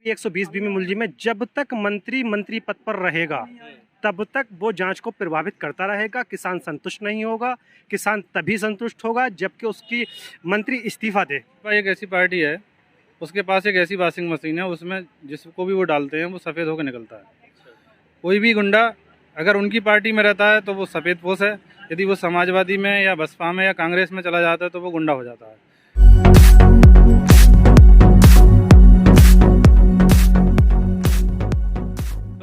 120 B में मुलजिम है। जब तक मंत्री पद पर रहेगा तब तक वो जांच को प्रभावित करता रहेगा। किसान संतुष्ट नहीं होगा। किसान तभी संतुष्ट होगा जबकि उसकी मंत्री इस्तीफा दे। एक ऐसी पार्टी है, उसके पास एक ऐसी वॉशिंग मशीन है, उसमें जिसको भी वो डालते हैं वो सफ़ेद होकर निकलता है। कोई भी गुंडा अगर उनकी पार्टी में रहता है तो वो सफ़ेद पोश है, यदि वो समाजवादी में या बसपा में या कांग्रेस में चला जाता है तो वो गुंडा हो जाता है।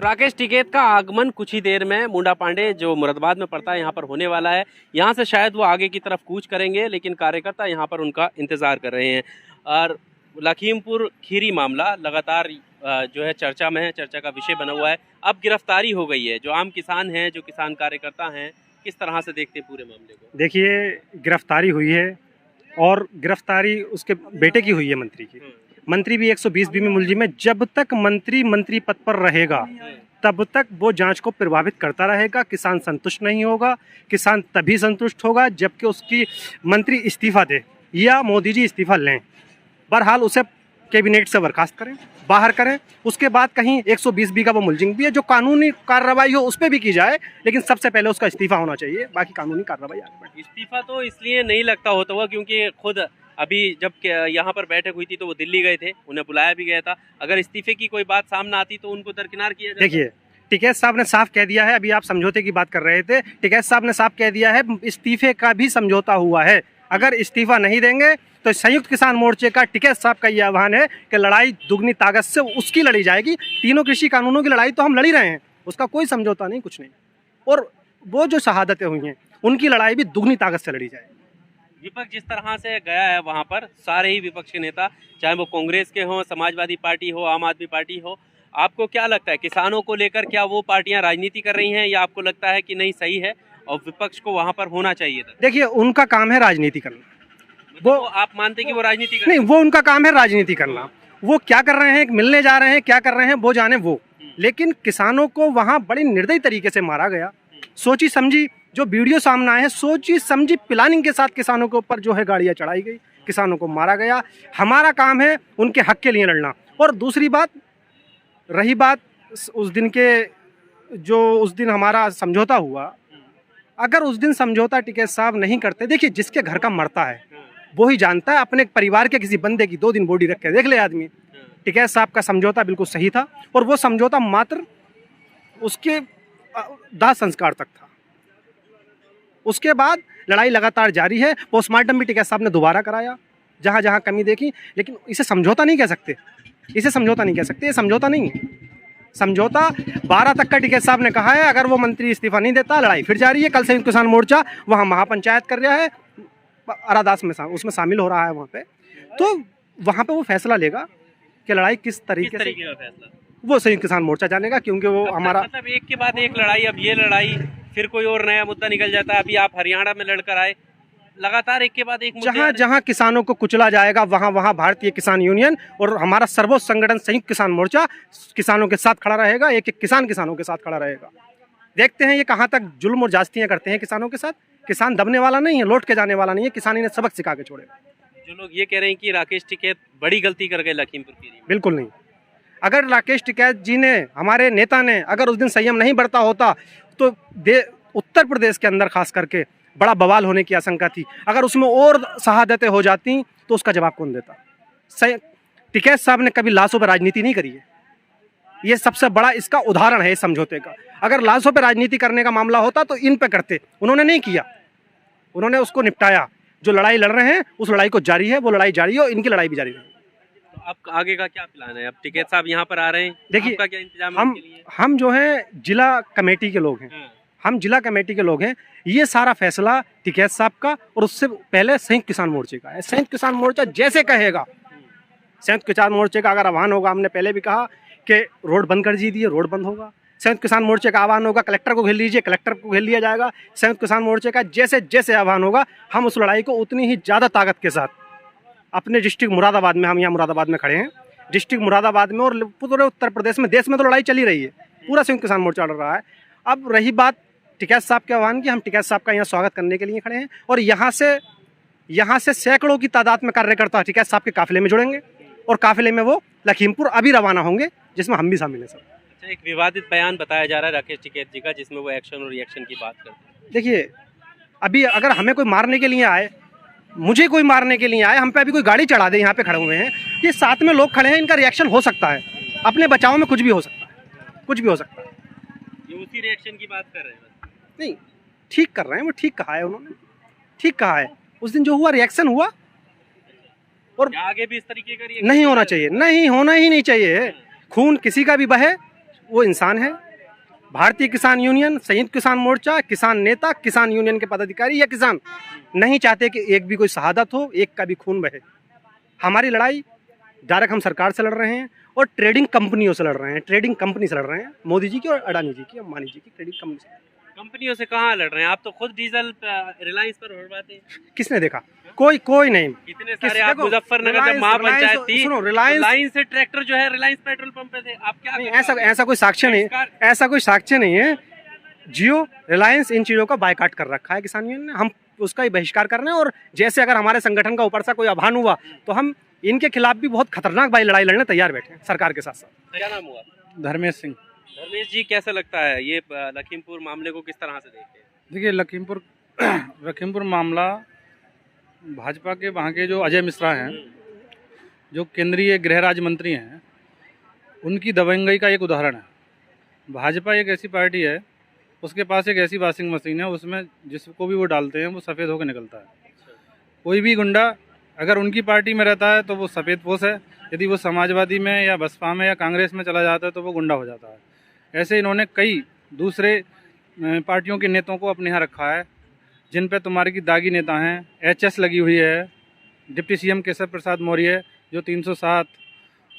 राकेश टिकैत का आगमन कुछ ही देर में मुंडा पांडे जो मुरादाबाद में पड़ता है यहाँ पर होने वाला है। यहाँ से शायद वो आगे की तरफ कूच करेंगे, लेकिन कार्यकर्ता यहाँ पर उनका इंतजार कर रहे हैं। और लखीमपुर खीरी मामला लगातार जो है चर्चा में है, चर्चा का विषय बना हुआ है। अब गिरफ्तारी हो गई है, जो आम किसान हैं, जो किसान कार्यकर्ता हैं, किस तरह से देखते हैं पूरे मामले को? देखिए, गिरफ्तारी हुई है और गिरफ्तारी उसके बेटे की हुई है, मंत्री की। मंत्री भी 120 बी में मुलजिम है। जब तक मंत्री पद पर रहेगा तब तक वो जांच को प्रभावित करता रहेगा। किसान संतुष्ट नहीं होगा। किसान तभी संतुष्ट होगा जबकि उसकी मंत्री इस्तीफा दे या मोदी जी इस्तीफा लें। बहरहाल उसे कैबिनेट से बर्खास्त करें, बाहर करें। उसके बाद कहीं 120 बी का वो मुलजिम भी है, जो कानूनी कार्रवाई हो उस पर भी की जाए, लेकिन सबसे पहले उसका इस्तीफा होना चाहिए, बाकी कानूनी कार्रवाई आगे बढ़े। इस्तीफा तो इसलिए नहीं लगता होता हुआ क्योंकि खुद अभी जब यहाँ पर बैठक हुई थी तो वो दिल्ली गए थे, उन्हें बुलाया भी गया था। अगर इस्तीफे की कोई बात सामने आती तो उनको दरकिनार किया जाता। देखिए, टिकैत साहब ने साफ कह दिया है, अभी आप समझौते की बात कर रहे थे, टिकैत साहब ने साफ कह दिया है इस्तीफे का भी समझौता हुआ है। अगर इस्तीफा नहीं देंगे तो संयुक्त किसान मोर्चे का टिकैत साहब का ये आह्वान है कि लड़ाई दुगनी ताकत से उसकी लड़ी जाएगी। तीनों कृषि कानूनों की लड़ाई तो हम लड़ ही रहे हैं, उसका कोई समझौता नहीं, कुछ नहीं। और वो जो शहादतें हुई हैं उनकी लड़ाई भी दुगनी ताकत से लड़ी जाएगी। विपक्ष जिस तरह से गया है वहां पर, सारे ही विपक्ष के नेता, चाहे वो कांग्रेस के हों, समाजवादी पार्टी हो, आम आदमी पार्टी हो, आपको क्या लगता है किसानों को लेकर क्या वो पार्टियां राजनीति कर रही हैं, या आपको लगता है कि नहीं सही है और विपक्ष को वहां पर होना चाहिए था? देखिए, उनका काम है राजनीति करना। वो आप मानते कि वो राजनीति कर नहीं, वो उनका काम है राजनीति करना। वो क्या कर रहे हैं, मिलने जा रहे हैं, क्या कर रहे हैं वो जाने वो। लेकिन किसानों को वहां बड़ी निर्दयी तरीके से मारा गया। सोची समझी जो वीडियो सामने आए हैं, सोची समझी प्लानिंग के साथ किसानों के ऊपर जो है गाड़ियां चढ़ाई गई, किसानों को मारा गया। हमारा काम है उनके हक के लिए लड़ना। और दूसरी बात, रही बात उस दिन के, जो उस दिन हमारा समझौता हुआ, अगर उस दिन समझौता टिकैत साहब नहीं करते, देखिए जिसके घर का मरता है वो ही जानता है। अपने परिवार के किसी बंदे की 2 दिन बॉडी रख के देख ले आदमी। टिकैत साहब का समझौता बिल्कुल सही था और वो समझौता मात्र उसके दाह संस्कार तक था। उसके बाद लड़ाई लगातार जारी है। पोस्टमार्टम भी टिकैत साहब ने दोबारा कराया जहाँ जहाँ कमी देखी, लेकिन इसे समझौता नहीं कह सकते। इसे समझौता नहीं कह सकते, ये समझौता नहीं है। समझौता 12 तक का टिकैत साहब ने कहा है। अगर वो मंत्री इस्तीफा नहीं देता, लड़ाई फिर जारी है। कल संयुक्त किसान मोर्चा वहाँ महापंचायत कर रहा है, अरादास में उसमें शामिल हो रहा है वहाँ पे। तो वहाँ पे वो फैसला लेगा कि लड़ाई किस तरीके से, का फैसला वो संयुक्त किसान मोर्चा जानेगा, क्योंकि वो हमारा मतलब एक के बाद एक लड़ाई, अब ये लड़ाई फिर कोई और नया मुद्दा निकल जाता है। अभी आप हरियाणा में लड़कर आए, लगातार एक के बाद एक जहाँ जहाँ किसानों को कुचला जाएगा वहाँ वहाँ भारतीय किसान यूनियन और हमारा सर्वोच्च संगठन संयुक्त किसान मोर्चा किसानों के साथ खड़ा रहेगा। एक एक किसान किसानों के साथ खड़ा रहेगा। देखते हैं ये कहाँ तक जुल्म और जास्तियाँ करते हैं किसानों के साथ। किसान दबने वाला नहीं है, लौट के जाने वाला नहीं है। किसानी ने सबक सिखा के छोड़ेगा। जो लोग ये कह रहे हैं कि राकेश टिकैत बड़ी गलती कर गए लखीमपुर खीरी में, बिल्कुल नहीं। अगर राकेश टिकैत जी ने, हमारे नेता ने, अगर उस दिन संयम नहीं बरता होता तो उत्तर प्रदेश के अंदर खास करके बड़ा बवाल होने की आशंका थी। अगर उसमें और शहादतें हो जाती तो उसका जवाब कौन देता? टिकैत साहब ने कभी लाशों पर राजनीति नहीं करी है। ये सबसे बड़ा इसका उदाहरण है इस समझौते का। अगर लाशों पर राजनीति करने का मामला होता तो इन पे करते, उन्होंने नहीं किया। उन्होंने उसको निपटाया। जो लड़ाई लड़ रहे हैं उस लड़ाई को जारी है, वो लड़ाई जारी है और इनकी लड़ाई भी जारी है। तो अब आगे का क्या प्लान है? अब टिकैत साहब यहाँ पर आ रहे हैं, देखिए, आपका क्या इंतजाम है उनके लिए? हम जो है जिला कमेटी के लोग हैं, हम जिला कमेटी के लोग हैं। ये सारा फैसला टिकैत साहब का और उससे पहले संयुक्त किसान मोर्चे का है। संयुक्त किसान मोर्चा जैसे कहेगा, संयुक्त किसान मोर्चे का अगर आह्वान होगा, हमने पहले भी कहा कि रोड बंद कर दीजिए, रोड बंद होगा। संयुक्त किसान मोर्चे का आह्वान होगा, कलेक्टर को घेर लीजिए, कलेक्टर को घेर लिया जाएगा। संयुक्त किसान मोर्चे का जैसे जैसे आह्वान होगा, हम उस लड़ाई को उतनी ही ज़्यादा ताकत के साथ अपने डिस्ट्रिक्ट मुरादाबाद में, हम यहाँ मुरादाबाद में खड़े हैं, डिस्ट्रिक्ट मुरादाबाद में और पूरे उत्तर प्रदेश में, देश में तो लड़ाई चली रही है, पूरा संयुक्त किसान मोर्चा लड़ रहा है। अब रही बात टिकैत साहब के आह्वान की, हम टिकैत साहब का यहाँ स्वागत करने के लिए खड़े हैं और यहाँ से सैकड़ों की तादाद में कार्यकर्ता टिकैत साहब के काफिले में जुड़ेंगे और काफिले में वो लखीमपुर अभी रवाना होंगे, जिसमें हम भी शामिल हैं सर। अच्छा, एक विवादित बयान बताया जा रहा है राकेश टिकैत जी का, जिसमें वो एक्शन और रिएक्शन की बात करते हैं। देखिए, अभी अगर हमें कोई मारने के लिए आए, मुझे कोई मारने के लिए आए, हम पे अभी कोई गाड़ी चढ़ा दे, यहाँ पे खड़े हुए हैं, ये साथ में लोग खड़े हैं, इनका रिएक्शन हो सकता है, अपने बचाव में कुछ भी हो सकता है, कुछ भी हो सकता है। ये उसी रिएक्शन की बात कर रहे हैं बस। नहीं, ठीक कर रहे हैं, वो ठीक कहा है उन्होंने, ठीक कहा है। उस दिन जो हुआ रिएक्शन हुआ, और क्या आगे भी इस तरीके का रिएक्शन नहीं होना चाहिए, नहीं होना ही नहीं चाहिए। खून किसी का भी बहे, वो इंसान है। भारतीय किसान यूनियन, संयुक्त किसान मोर्चा, किसान नेता, किसान यूनियन के पदाधिकारी या किसान नहीं चाहते कि एक भी कोई शहादत हो, एक का भी खून बहे। हमारी लड़ाई डायरेक्ट हम सरकार से लड़ रहे हैं और ट्रेडिंग कंपनियों से लड़ रहे हैं, ट्रेडिंग कंपनी से लड़ रहे हैं, मोदी जी की और अडानी जी की, अंबानी जी की ट्रेडिंग कंपनी से। कंपनियों से कहाँ लड़ रहे हैं? आप तो खुद डीजल रिलायंस पर उड़वाते हैं। किसने देखा? कोई नहीं। कितने सारे आप देखो, मुजफ्फरनगर जब रिलायंस- महापंचायत रिलायंस- थी, सुनो, रिलायंस- लाइन से ट्रैक्टर जो है रिलायंस पेट्रोल पंप पे थे। आप क्या नहीं, करते ऐसा कोई साक्ष्य नहीं, ऐसा कोई साक्ष्य नहीं है। जियो, रिलायंस, इन चीज़ों का बायकॉट कर रखा है किसान यूनियन ने, हम उसका ही बहिष्कार कर रहे हैं। और जैसे अगर हमारे संगठन का ऊपर से कोई आह्वान हुआ तो हम इनके खिलाफ भी बहुत खतरनाक भाई लड़ाई लड़ने तैयार बैठे हैं सरकार के साथ साथ। क्या नाम हुआ? धर्मेश सिंह। धर्मेश जी, कैसा लगता है ये लखीमपुर मामले को किस तरह से देखते हैं? देखिए, लखीमपुर मामला भाजपा के वहाँ के जो अजय मिश्रा हैं, जो केंद्रीय गृह राज्य मंत्री हैं, उनकी दबंगई का एक उदाहरण है। भाजपा एक ऐसी पार्टी है, उसके पास एक ऐसी वॉशिंग मशीन है, उसमें जिसको भी वो डालते हैं वो सफ़ेद होकर निकलता है। कोई भी गुंडा अगर उनकी पार्टी में रहता है तो वो सफ़ेद पोश है, यदि वो समाजवादी में या बसपा में या कांग्रेस में चला जाता है तो वो गुंडा हो जाता है। ऐसे इन्होंने कई दूसरे पार्टियों के नेताओं को अपने यहाँ रखा है, जिन पे तुम्हारे की दागी नेता हैं। एचएस लगी हुई है, डिप्टी सीएम केशव प्रसाद मौर्य जो 307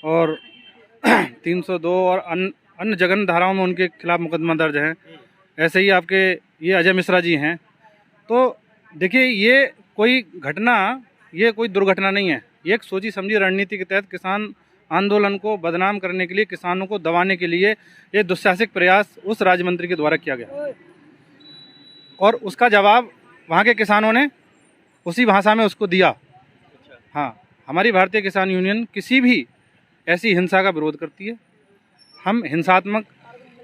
और 302 और अन्य जघन्य धाराओं में उनके खिलाफ मुकदमा दर्ज है। ऐसे ही आपके ये अजय मिश्रा जी हैं। तो देखिए, ये कोई घटना, ये कोई दुर्घटना नहीं है, ये एक सोची समझी रणनीति के तहत किसान आंदोलन को बदनाम करने के लिए, किसानों को दबाने के लिए ये दुस्साहसिक प्रयास उस राज्य मंत्री के द्वारा किया गया और उसका जवाब वहाँ के किसानों ने उसी भाषा में उसको दिया। हाँ, हमारी भारतीय किसान यूनियन किसी भी ऐसी हिंसा का विरोध करती है। हम हिंसात्मक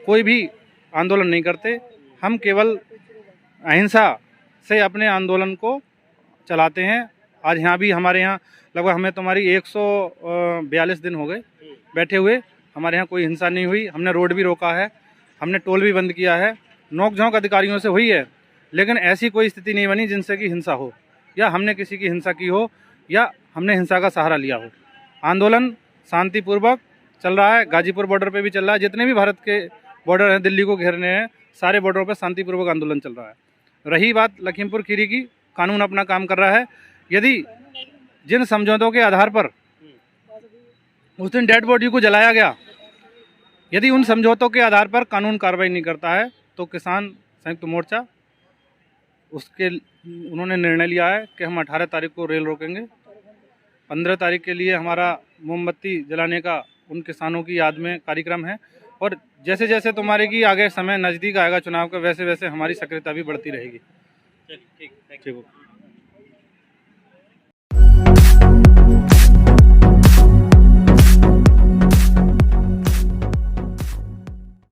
कोई भी आंदोलन नहीं करते, हम केवल अहिंसा से अपने आंदोलन को चलाते हैं। आज यहाँ भी हमारे यहाँ लगभग हमें तुम्हारी 142 दिन हो गए बैठे हुए, हमारे यहाँ कोई हिंसा नहीं हुई। हमने रोड भी रोका है, हमने टोल भी बंद किया है, नोक-झोंक अधिकारियों से हुई है, लेकिन ऐसी कोई स्थिति नहीं बनी जिनसे कि हिंसा हो या हमने किसी की हिंसा की हो या हमने हिंसा का सहारा लिया हो। आंदोलन शांतिपूर्वक चल रहा है, गाजीपुर बॉर्डर पे भी चल रहा है, जितने भी भारत के बॉर्डर हैं दिल्ली को घेरने हैं, सारे बॉर्डरों पर शांतिपूर्वक आंदोलन चल रहा है। रही बात लखीमपुर खीरी की, कानून अपना काम कर रहा है। यदि जिन समझौतों के आधार पर उस दिन डेड बॉडी को जलाया गया, यदि उन समझौतों के आधार पर कानून कार्रवाई नहीं करता है तो किसान संयुक्त मोर्चा उसके उन्होंने निर्णय लिया है कि हम 18 तारीख को रेल रोकेंगे। 15 तारीख के लिए हमारा मोमबत्ती जलाने का उन किसानों की याद में कार्यक्रम है और जैसे जैसे तुम्हारे की आगे समय नज़दीक आएगा चुनाव का, वैसे वैसे हमारी सक्रियता भी बढ़ती रहेगी। ठीक। ठीक हो।